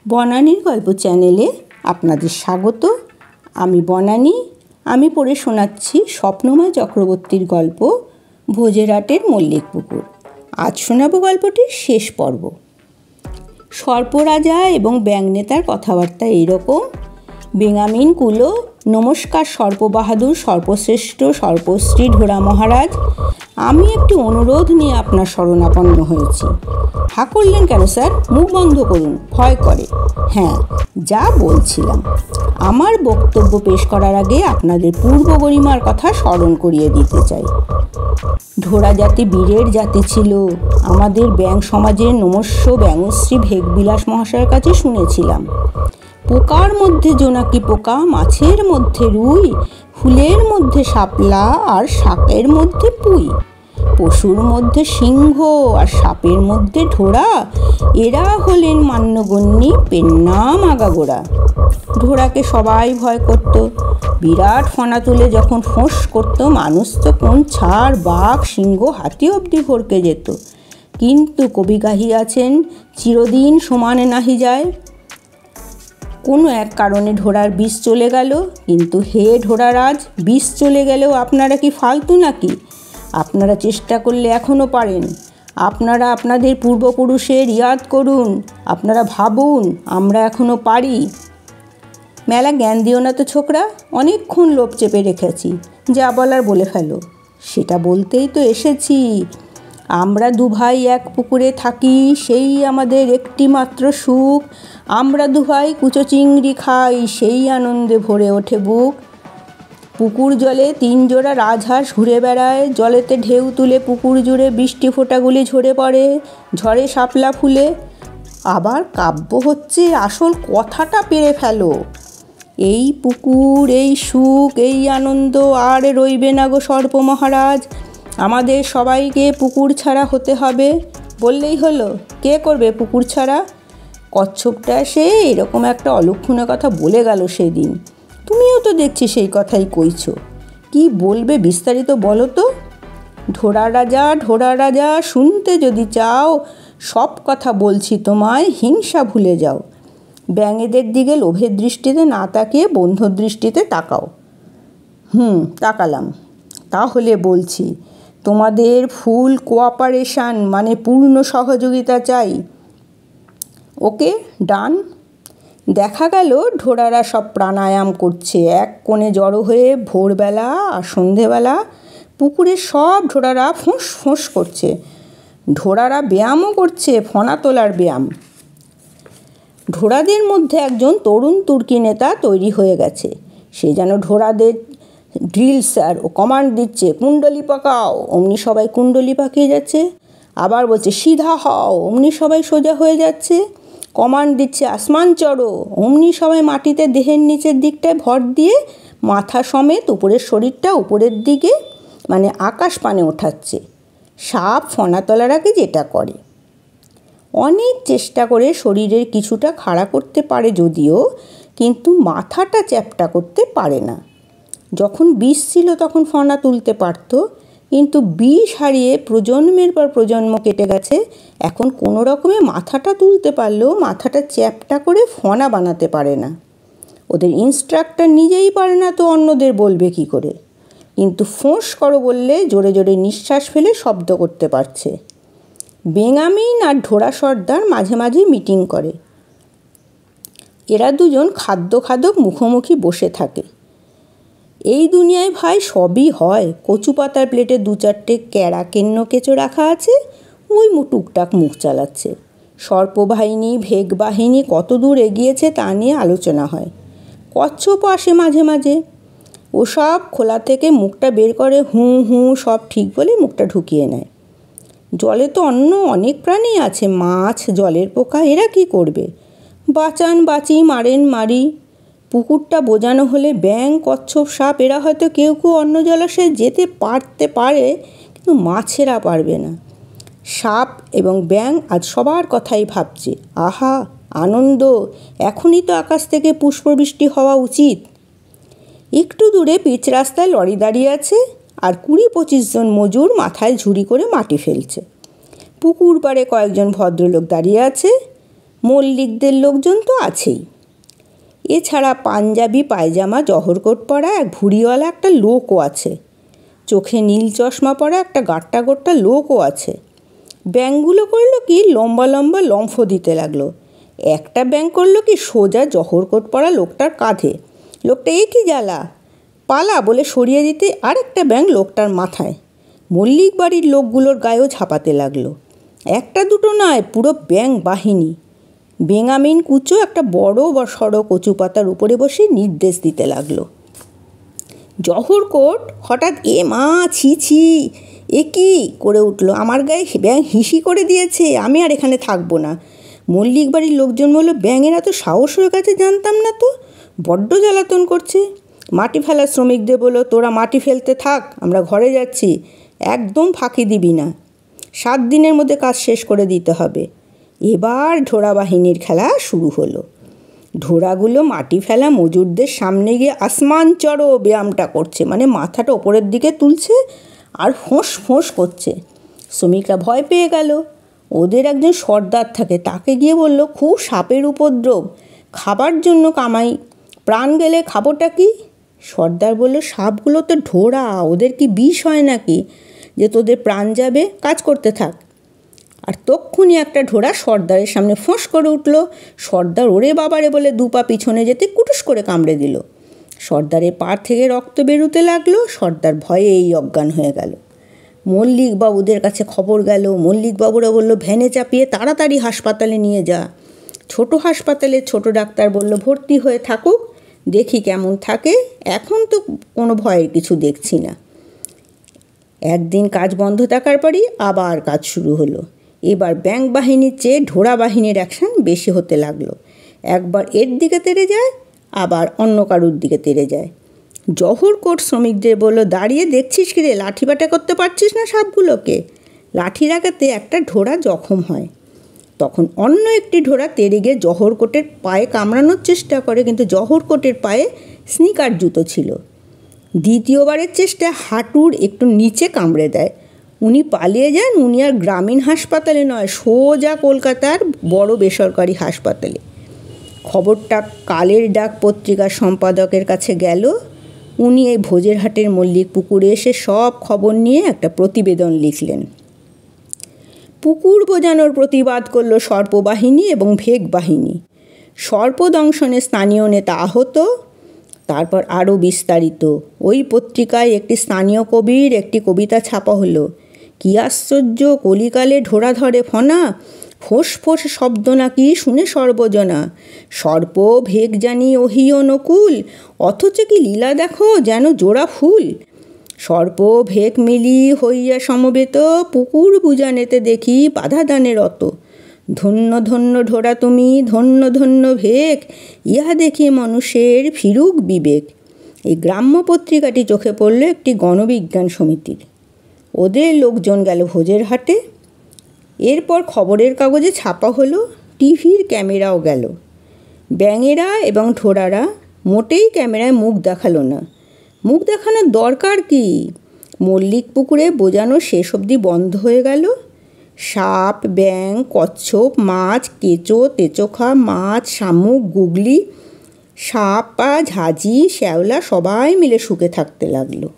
বনানীর গল্প চ্যানেলে আপনাদের স্বাগত। আমি বনানী। আমি পড়ে শোনাচ্ছি স্বপ্নময় চক্রবর্তীর গল্প ভোজেরহাটের মল্লিক পুকুর। আজ শোনাবো গল্পটির শেষ পর্ব। সর্পরাজা এবং ব্যাঙ নেতার কথাবার্তা এইরকম: বেঙ্গামিন কুলো, নমস্কার সর্পবাহাদুর, সর্পশ্রেষ্ঠ, সর্পশ্রী ঢোরা মহারাজ। আমি একটি অনুরোধ নিয়ে আপনার শরণাপন্ন হয়েছি। হা করলেন কেন স্যার? মুখ বন্ধ করুন, ভয় করে। হ্যাঁ, যা বলছিলাম, আমার বক্তব্য পেশ করার আগে আপনাদের পূর্ব গরিমার কথা স্মরণ করিয়ে দিতে চাই। ঢোরা জাতি বীরের জাতি ছিল। আমাদের ব্যাঙ সমাজের নমস্য ব্যাঙশ্রী ভেগবিলাস মহাশয়ের কাছে শুনেছিলাম, পোকার মধ্যে জোনাকি পোকা, মাছের মধ্যে রুই, ফুলের মধ্যে শাপলা আর শাকের মধ্যে পুঁই, পশুর মধ্যে সিংহ আর সাপের মধ্যে ঢোরা, এরা হলেন মান্যগণ্যী পেন্নাম আগাগোড়া। ঢোরাকে সবাই ভয় করত। বিরাট ফনা তুলে যখন ফোঁস করত, মানুষ তো কোন ছাড়, বাঘ, সিংহ, হাতি অবধি ভরকে যেত। কিন্তু কবি গাহিয়াছেন, চিরদিন সমানে নাহি যায়। কোনো এক কারণে ঢোরার বিষ চলে গেল, কিন্তু হে ঢোরারাজ, বিষ চলে গেলেও আপনারা কি ফালতু নাকি? আপনারা চেষ্টা করলে এখনও পারেন। আপনারা আপনাদের পূর্বপুরুষের ইয়াদ করুন, আপনারা ভাবুন, আমরা এখনও পারি। মেলা জ্ঞান দিও না তো ছোকরা, অনেকক্ষণ লোভ চেপে রেখেছি, যা বলার বলে ফেলো। সেটা বলতেই তো এসেছি। আমরা দুভাই এক পুকুরে থাকি, সেই আমাদের একটি মাত্র সুখ। আমরা দুভাই কুচো চিংড়ি খাই, সেই আনন্দে ভরে ওঠে বুক। পুকুর জলে 3 জোড়া রাজহাঁস ঘুরে বেড়ায়, জলেতে ঢেউ তুলে পুকুর জুড়ে বৃষ্টি ফোঁটাগুলি ঝরে পড়ে, ঝড়ে শাপলা ফুলে। আবার কাব্য হচ্ছে, আসল কথাটা পেরে ফেলো। এই পুকুর, এই সুখ, এই আনন্দ আর রইবে না গো সর্প মহারাজ। আমাদের সবাইকে পুকুর ছাড়া হতে হবে। বললেই হলো, কে করবে পুকুর ছাড়া? কচ্ছপটা সে এরকম একটা অলক্ষণের কথা বলে গেল সেই দিন। তুমিও তো দেখছি সেই কথাই কইছ। কি বলবে বিস্তারিত বলো তো। ঢোরা রাজা, শুনতে যদি চাও, সব কথা বলছি তোমায়, হিংসা ভুলে যাও। ব্যাঙেদের দিকে লোভের দৃষ্টিতে না তাকিয়ে বন্ধুর দৃষ্টিতে তাকাও। তাকালাম। তাহলে বলছি, তোমাদের ফুল কোঅপারেশন, মানে পূর্ণ সহযোগিতা চাই। ওকে, ডান। দেখা গেল ঢোরারা সব প্রাণায়াম করছে এক কোণে জড়ো হয়ে। ভোরবেলা আর সন্ধেবেলা পুকুরে সব ঢোরারা ফোঁস ফোঁস করছে। ঢোরারা ব্যায়ামও করছে, ফনা তোলার ব্যায়াম। ঢোরাদের মধ্যে একজন তরুণ তুর্কি নেতা তৈরি হয়ে গেছে। সে যেন ঢোরাদের ড্রিল স্যার, ও কমান্ড দিচ্ছে, কুণ্ডলি পাকাও, অমনি সবাই কুণ্ডলি পাকিয়ে যাচ্ছে। আবার বলছে সিধা হও, অমনি সবাই সোজা হয়ে যাচ্ছে। কমান্ড দিচ্ছে আসমান চড়ো, অমনি সবাই মাটিতে দেহের নিচের দিকটায় ভর দিয়ে মাথা সমেত উপরের শরীরটা উপরের দিকে, মানে আকাশ পানে ওঠাচ্ছে। সাপ ফনা তোলার আগে যেটা করে। অনেক চেষ্টা করে শরীরের কিছুটা খাড়া করতে পারে যদিও, কিন্তু মাথাটা চ্যাপ্টা করতে পারে না। যখন বিষ ছিল তখন ফনা তুলতে পারত, কিন্তু বিষ হারিয়ে প্রজন্মের পর প্রজন্ম কেটে গেছে। এখন কোনো রকমে মাথাটা তুলতে পারলেও মাথাটা চ্যাপ্টা করে ফনা বানাতে পারে না। ওদের ইনস্ট্রাক্টর নিজেই পারে না, তো অন্যদের বলবে কি করে? কিন্তু ফোঁস করো বললে জোরে জোরে নিঃশ্বাস ফেলে শব্দ করতে পারছে। বেঙ্গামিন আর ঢোরা সর্দার মাঝে মাঝে মিটিং করে। এরা দুজন খাদ্যখাদক মুখোমুখি বসে থাকে। এই দুনিয়ায় ভাই সবই হয়। কচু পাতার প্লেটে 2-4টে ক্যাড়া কেন্ন কেঁচো রাখা আছে, ওই টুকটাক মুখ চালাচ্ছে। সর্পবাহিনী, ভেগ বাহিনী কত দূর এগিয়েছে তা নিয়ে আলোচনা হয়। কচ্ছপও আসে মাঝে মাঝে। ওসব খোলা থেকে মুখটা বের করে, হুঁ সব ঠিক বলে মুখটা ঢুকিয়ে নেয়। জলে তো অন্য অনেক প্রাণী আছে, মাছ, জলের পোকা, এরা কি করবে? বাঁচান বাঁচি, মারেন মারি। পুকুরটা বোঝানো হলে ব্যাঙ, কচ্ছপ, সাপ এরা হয়তো কেউ অন্য জলাশয়ে যেতে পারতে পারে, কিন্তু মাছেরা পারবে না। সাপ এবং ব্যাঙ আজ সবার কথাই ভাবছে। আহা আনন্দ, এখনই তো আকাশ থেকে পুষ্পবৃষ্টি হওয়া উচিত। একটু দূরে পিচ রাস্তায় লরি দাঁড়িয়ে আছে, আর 20-25 জন মজুর মাথায় ঝুড়ি করে মাটি ফেলছে। পুকুর পাড়ে কয়েকজন ভদ্রলোক দাঁড়িয়ে আছে। মল্লিকদের লোকজন তো আছেই। এছাড়া পাঞ্জাবি পায়জামা জহরকোট পরা এক ভুঁড়িওয়ালা একটা লোকও আছে। চোখে নীল চশমা পরা একটা গাট্টা গোট্টা লোকও আছে। ব্যাঙগুলো করলো কি লম্বা লম্বা লম্ফ দিতে লাগলো। একটা ব্যাঙ করলো কি সোজা জহরকোট পরা লোকটার কাঁধে। লোকটা একই জ্বালা, পালা বলে সরিয়ে দিতে আরেকটা ব্যাঙ লোকটার মাথায়। মল্লিক বাড়ির লোকগুলোর গায়েও ঝাঁপাতে লাগলো। একটা দুটো নয়, পুরো ব্যাঙ বাহিনী। বেঙামিন কুচো একটা বড় সড়ো কচু পাতার উপরে বসে নির্দেশ দিতে লাগলো। জহরকোট হঠাৎ এ মা ছি ছি এ কী করে উঠল, আমার গায়ে ব্যাঙ হিসি করে দিয়েছে, আমি আর এখানে থাকবো না। মল্লিক বাড়ির লোকজন বলল, ব্যাঙের এত সাহস হয়ে গেছে জানতাম না তো, বড্ড জ্বালাতন করছে। মাটি ফেলার শ্রমিকদের বলল, তোরা মাটি ফেলতে থাক, আমরা ঘরে যাচ্ছি, একদম ফাঁকি দিবি না, 7 দিনের মধ্যে কাজ শেষ করে দিতে হবে। এবার ঢোড়া বাহিনীর খেলা শুরু হলো। ঢোড়াগুলো মাটি ফেলা মজুরদের সামনে গিয়ে আসমান চড়ো ব্যায়ামটা করছে, মানে মাথাটা ওপরের দিকে তুলছে আর ফোঁস ফোঁস করছে। শ্রমিকরা ভয় পেয়ে গেল। ওদের একজন সর্দার থাকে, তাকে গিয়ে বলল, খুব সাপের উপদ্রব, খাবার জন্য কামাই, প্রাণ গেলে খাবোটা কি? সর্দার বলল, সাপগুলো তো ঢোড়া, ওদের কি বিষ হয় নাকি যে তোদের প্রাণ যাবে? কাজ করতে থাক। আর তক্ষুনি একটা ঢোড়া সর্দারের সামনে ফোঁস করে উঠল। সর্দার ওরে বাবারে বলে 2 পা পিছনে যেতে কুটুস করে কামড়ে দিল। সর্দারের পা থেকে রক্ত বেরোতে লাগলো। সর্দার ভয়েই অজ্ঞান হয়ে গেল। মল্লিকবাবুদের কাছে খবর গেল। মল্লিকবাবুরা বলল, ভ্যানে চাপিয়ে তাড়াতাড়ি হাসপাতালে নিয়ে যা। ছোট হাসপাতালে ছোট ডাক্তার বলল, ভর্তি হয়ে থাকুক, দেখি কেমন থাকে, এখন তো কোনো ভয়ের কিছু দেখছি না। একদিন কাজ বন্ধ থাকার পরই আবার কাজ শুরু হলো। এবার ব্যাঙ বাহিনীর চেয়ে ঢোড়া বাহিনীর অ্যাকশন বেশি হতে লাগলো। একবার এর দিকে তেড়ে যায়, আবার অন্য কারুর দিকে তেড়ে যায়। জহরকোট শ্রমিকদের বলল, দাঁড়িয়ে দেখছিস কি রে, লাঠি বাটা করতে পারছিস না সাপগুলোকে? লাঠি রাখাতে একটা ঢোড়া জখম হয়। তখন অন্য একটি ঢোড়া তেড়ে গিয়ে জহরকোটের পায়ে কামড়ানোর চেষ্টা করে, কিন্তু জহরকোটের পায়ে স্নিকার জুতো ছিল। দ্বিতীয়বারের চেষ্টায় হাঁটুর একটু নিচে কামড়ে দেয়। উনি পালিয়ে যান। উনি আর গ্রামীণ হাসপাতালে নয়, সোজা কলকাতার বড় বেসরকারি হাসপাতালে। খবরটা কালের ডাক পত্রিকার সম্পাদকের কাছে গেল। উনি এই ভোজের হাটের মল্লিক পুকুরে এসে সব খবর নিয়ে একটা প্রতিবেদন লিখলেন। পুকুর বোজানোর প্রতিবাদ করল সর্পবাহিনী এবং ভেগ বাহিনী। সর্পদংশনে স্থানীয় নেতা আহত। তারপর আরও বিস্তারিত। ওই পত্রিকায় একটি স্থানীয় কবির একটি কবিতা ছাপা হলো। কী আশ্চর্য, কলিকালে ঢোড়া ধরে ফনা, ফোঁস ফোঁস শব্দ নাকি শুনে সর্বজনা, সর্প ভেগ জানি ওহিও নকুল, অথচ কি লীলা দেখো যেন জোড়া ফুল, সর্প ভেগ মিলি হইয়া সমবেত, পুকুর বুজানেতে দেখি বাধা দানের অত, ধন্য ধন্য ঢোড়া তুমি, ধন্য ধন্য ভেগ, ইহা দেখি মানুষের ফিরুক বিবেক। এই গ্রাম্য পত্রিকাটি চোখে পড়ল একটি গণবিজ্ঞান সমিতির। ওদের লোকজন গেল ভোজের হাটে। এরপর খবরের কাগজে ছাপা হলো, টিভির ক্যামেরাও গেল। ব্যাঙেরা এবং ঢোড়ারা মোটেই ক্যামেরায় মুখ দেখালো না। মুখ দেখানোর দরকার কি? মল্লিক পুকুরে বোজানো শেষ অবধি বন্ধ হয়ে গেল। সাপ, ব্যাঙ, কচ্ছপ, মাছ, কেঁচো, তেচোখা, মাছ, শামুক, গুগলি, সাপ, ঝাঁঝি, শ্যাওলা সবাই মিলে শুকে থাকতে লাগলো।